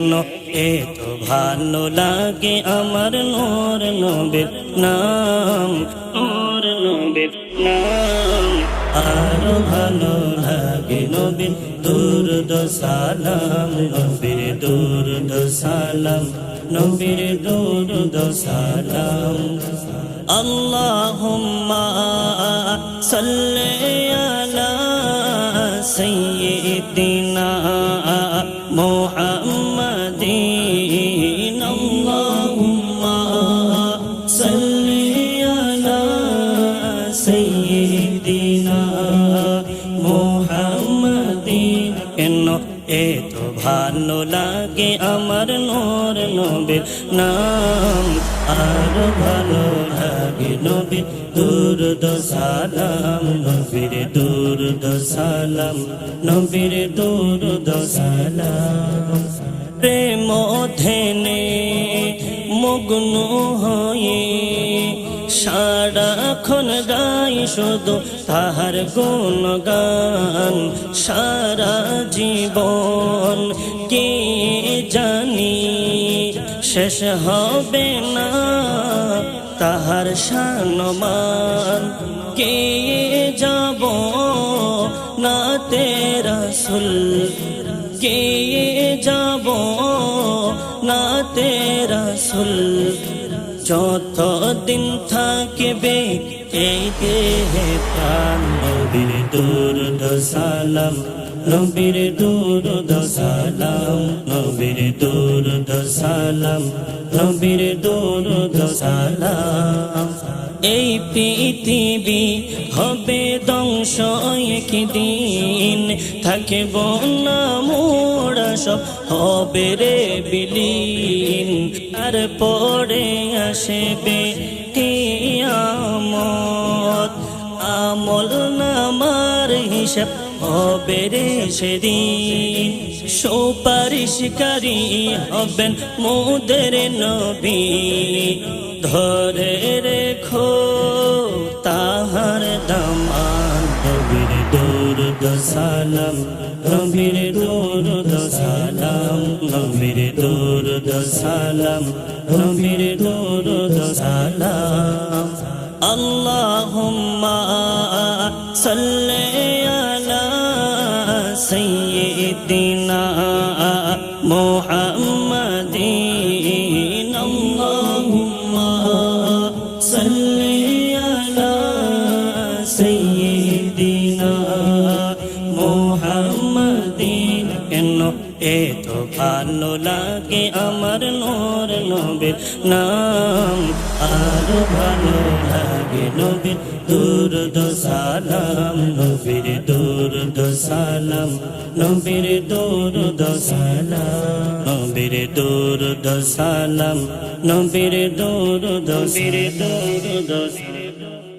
এত ভালো লাগে আমার নূর নবীর নাম, নূর নবীর নাম। আরো ভালো লাগে নবীর দুরূদ সালাম, নবীর দুরূদ সালাম, নবীর দুরূদ সালাম। আল্লাহুম্মা সাল্লি আলা সাইয়্যিদিনা মুহাম্মাদিন। আল্লাহুম্মা সাল্লি আলা সাইয়্যিদিনা মুহাম্মাদিন। কেন এত ভালো লাগে আমার নূর নবীর নাম, আরো ভালো লাগে নবীর দুরূদ সালাম, নবীর দুরূদ সালাম, নবীর দুরূদ সালাম। প্রেম ধ্যানে মগ্ন হয়ে সারাক্ষণ গাই শুধু তাহার গুণগান। সারা জীবন কে জানি শেষ হবে না তাহার শানমান। কে যাব না তেরা রাসূল, কে যাব না তেরা রাসূল। যতদিন থাকবে এই দেহে প্রাণ, নবীর দুরূদ সালাম, নবীর দুরূদ সালাম, নবীর দুরূদ সালাম, নবীর দুরূদ সালাম। এই পৃথিবী হবে ধ্বংস একদিন, থাকব না মোরা সব হবে রে বিলীন। তারপরে আসবে কিয়ামত, আমল নামার হিসাব হবে রে সেদিন। সুপারিশকারী হবেন মোদের নবী, ধরে রেখো তাহার দামান। নবীর দুরূদ সালাম, নবীর দুরূদ সালাম, নবীর দুরূদ সালাম, নবীর দুরূদ সালাম। আল্লাহুম্মা সাল্লি আলা সাইয়্যিদিনা মুহাম্মাদিন। আল্লাহুম্মা সাল্লি আলা সাইয়্যিদিনা মুহাম্মাদিন। কেন এত ভালো লাগে আমার নূর নবীর নাম, আরো ভালো লাগে নবীর দুরূদ সালাম, নবীর দুরূদ সালাম, নবীর দুরূদ সালাম, নবীর দুরূদ সালাম, নবীর দুরূদ সালাম।